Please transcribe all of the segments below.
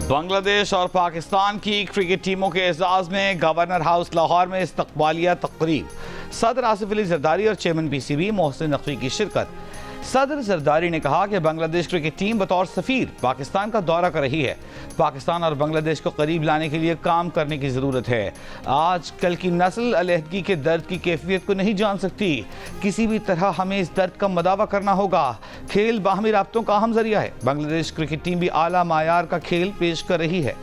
بنگلہ دیش اور پاکستان کی کرکٹ ٹیموں کے اعزاز میں گورنر ہاؤس لاہور میں استقبالیہ تقریب، صدر آصف علی زرداری اور chairman P C B Mohsin Naqvi کی شرکت۔ صدر زرداری نے کہا کہ بنگلہ دیش کرکٹ ٹیم بطور سفیر پاکستان کا دورہ کر رہی ہے۔ پاکستان اور بنگلہ دیش کو قریب لانے کے لیے کام کرنے کی ضرورت ہے۔ آج کل کی نسل علیحدگی کے درد کی کیفیت کو نہیں جان سکتی۔ کسی بھی طرح ہمیں اس درد کا مداوع کرنا ہوگا۔ کھیل باہمی رابطوں کا اہم ذریعہ ہے۔ بنگلہ دیش کرکٹ ٹیم بھی اعلیٰ معیار کا کھیل پیش کر رہی ہے۔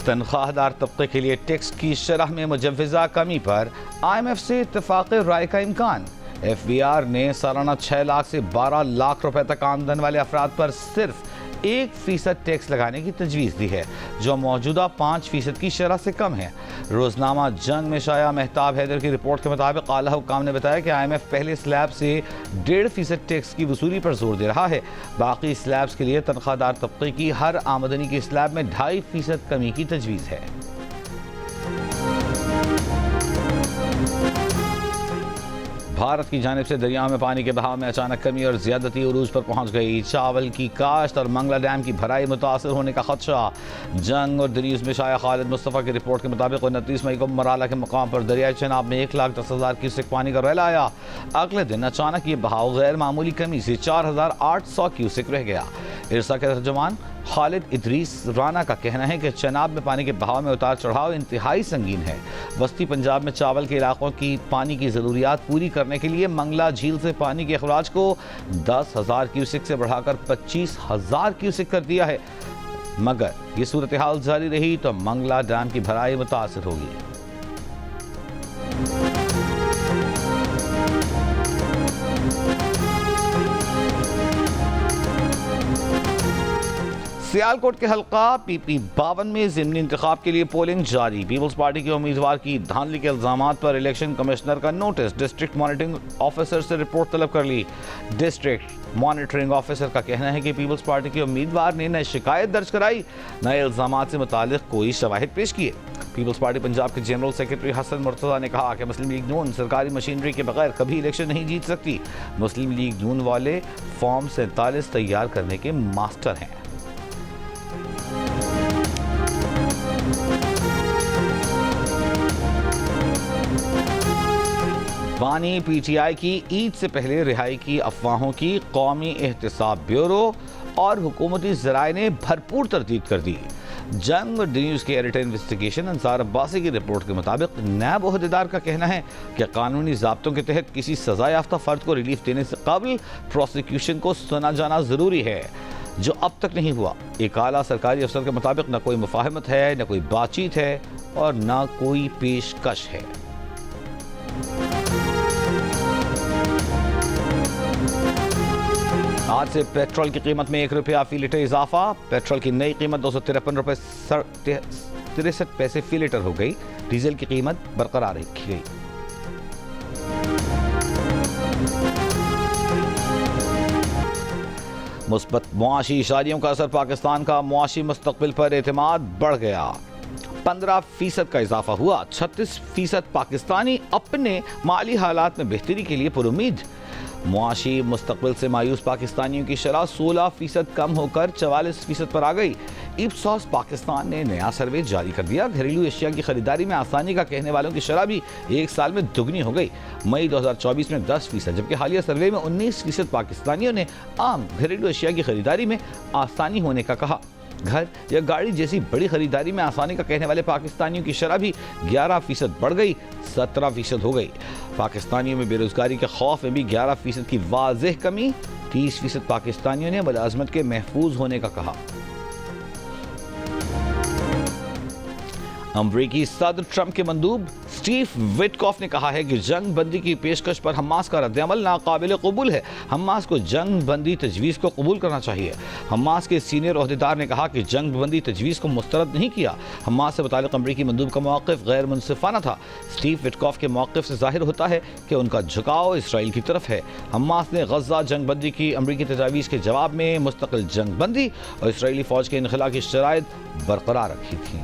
تنخواہ دار طبقے کے لیے ٹیکس کی شرح میں مجوزہ کمی پر آئی ایم ایف سے اتفاق رائے کا امکان۔ ایف بی آر نے سالانہ 6 لاکھ سے 12 لاکھ روپے تک آمدن والے افراد پر صرف 1% ٹیکس لگانے کی تجویز دی ہے، جو موجودہ 5% کی شرح سے کم ہے۔ روزنامہ جنگ میں شائع مہتاب حیدر کی رپورٹ کے مطابق اعلیٰ حکام نے بتایا کہ آئی ایم ایف پہلے سلیب سے 1.5% ٹیکس کی وصولی پر زور دے رہا ہے۔ باقی سلیبز کے لیے تنخواہ دار طبقے کی ہر آمدنی کی سلیب میں 2.5% کمی کی تجویز ہے۔ بھارت کی جانب سے دریاؤں میں پانی کے بہاؤ میں اچانک کمی اور زیادتی عروج پر پہنچ گئی۔ چاول کی کاشت اور منگلا ڈیم کی بھرائی متاثر ہونے کا خدشہ۔ جنگ اور دریوز میں شائع خالد مصطفیٰ کی رپورٹ کے مطابق 29 مئی کو مرالہ کے مقام پر دریائے چناب میں 1,10,000 کیوسک پانی کا ریلا آیا۔ اگلے دن اچانک یہ بہاؤ غیر معمولی کمی سے 4,800 کیوسک رہ گیا۔ ارسا کے ترجمان خالد ادریس رانا کا کہنا ہے کہ چناب میں پانی کے بہاؤ میں اتار چڑھاؤ انتہائی سنگین ہے۔ وسطی پنجاب میں چاول کے علاقوں کی پانی کی ضروریات پوری کرنے کے لیے منگلا جھیل سے پانی کے اخراج کو 10,000 کیوسک سے بڑھا کر 25,000 کیوسک کر دیا ہے، مگر یہ صورتحال جاری رہی تو منگلا ڈیم کی بھرائی متاثر ہوگی۔ سیالکوٹ کے حلقہ پی پی 52 میں ضمنی انتخاب کے لیے پولنگ جاری۔ پیپلز پارٹی کے امیدوار کی دھاندلی کے الزامات پر الیکشن کمشنر کا نوٹس، ڈسٹرکٹ مانیٹرنگ آفیسر سے رپورٹ طلب کر لی۔ ڈسٹرکٹ مانیٹرنگ آفیسر کا کہنا ہے کہ پیپلز پارٹی کے امیدوار نے نہ شکایت درج کرائی، نہ الزامات سے متعلق کوئی شواہد پیش کیے۔ پیپلز پارٹی پنجاب کے جنرل سیکرٹری حسن مرتضیٰ نے کہا کہ مسلم لیگ نون سرکاری مشینری کے بغیر کبھی الیکشن نہیں جیت سکتی۔ مسلم لیگ نون والے فارم 47 تیار کرنے کے ماسٹر ہیں۔ بانی پی ٹی آئی کی عید سے پہلے رہائی کی افواہوں کی قومی احتساب بیورو اور حکومتی ذرائع نے بھرپور تردید کر دی۔ جنگ اور نیوز کے ایڈیٹر انویسٹیگیشن انصار عباسی کی رپورٹ کے مطابق نیب عہدیدار کا کہنا ہے کہ قانونی ضابطوں کے تحت کسی سزا یافتہ فرد کو ریلیف دینے سے قبل پروسیکیوشن کو سنا جانا ضروری ہے، جو اب تک نہیں ہوا۔ ایک اعلیٰ سرکاری افسر کے مطابق نہ کوئی مفاہمت ہے، نہ کوئی بات چیت ہے اور نہ کوئی پیشکش ہے۔ آج سے پیٹرول کی قیمت میں 1 روپیہ فی لیٹر اضافہ۔ پیٹرول کی نئی قیمت 253 روپے 63 پیسے فی لیٹر ہو گئی۔ ڈیزل کی قیمت برقرار رکھی گئی۔ مثبت معاشی اشاریوں کا اثر، پاکستان کا معاشی مستقبل پر اعتماد بڑھ گیا۔ 15% کا اضافہ ہوا۔ 36% پاکستانی اپنے مالی حالات میں بہتری کے لیے پر امید۔ معاشی مستقبل سے مایوس پاکستانیوں کی شرح 16% کم ہو کر 44% پر آ گئی۔ ایپسوس پاکستان نے نیا سروے جاری کر دیا۔ گھریلو اشیاء کی خریداری میں آسانی کا کہنے والوں کی شرح بھی 1 سال میں دگنی ہو گئی۔ مئی 2024 میں 10%، جبکہ حالیہ سروے میں 19% پاکستانیوں نے عام گھریلو اشیاء کی خریداری میں آسانی ہونے کا کہا۔ گھر یا گاڑی جیسی بڑی خریداری میں آسانی کا کہنے والے پاکستانیوں کی شرح بھی 11% بڑھ گئی، 17% ہو گئی۔ پاکستانیوں میں بے روزگاری کے خوف میں بھی 11% کی واضح کمی۔ 30% پاکستانیوں نے ملازمت کے محفوظ ہونے کا کہا۔ امریکی صدر ٹرمپ کے مندوب سٹیو وٹکوف نے کہا ہے کہ جنگ بندی کی پیشکش پر حماس کا رد عمل ناقابل قبول ہے۔ حماس کو جنگ بندی تجویز کو قبول کرنا چاہیے۔ حماس کے سینئر عہدیدار نے کہا کہ جنگ بندی تجویز کو مسترد نہیں کیا۔ حماس سے متعلق امریکی مندوب کا موقف غیر منصفانہ تھا۔ سٹیو وٹکوف کے موقف سے ظاہر ہوتا ہے کہ ان کا جھکاؤ اسرائیل کی طرف ہے۔ حماس نے غزہ جنگ بندی کی امریکی تجاویز کے جواب میں مستقل جنگ بندی اور اسرائیلی فوج کے انخلاء کی شرائط برقرار رکھی تھیں۔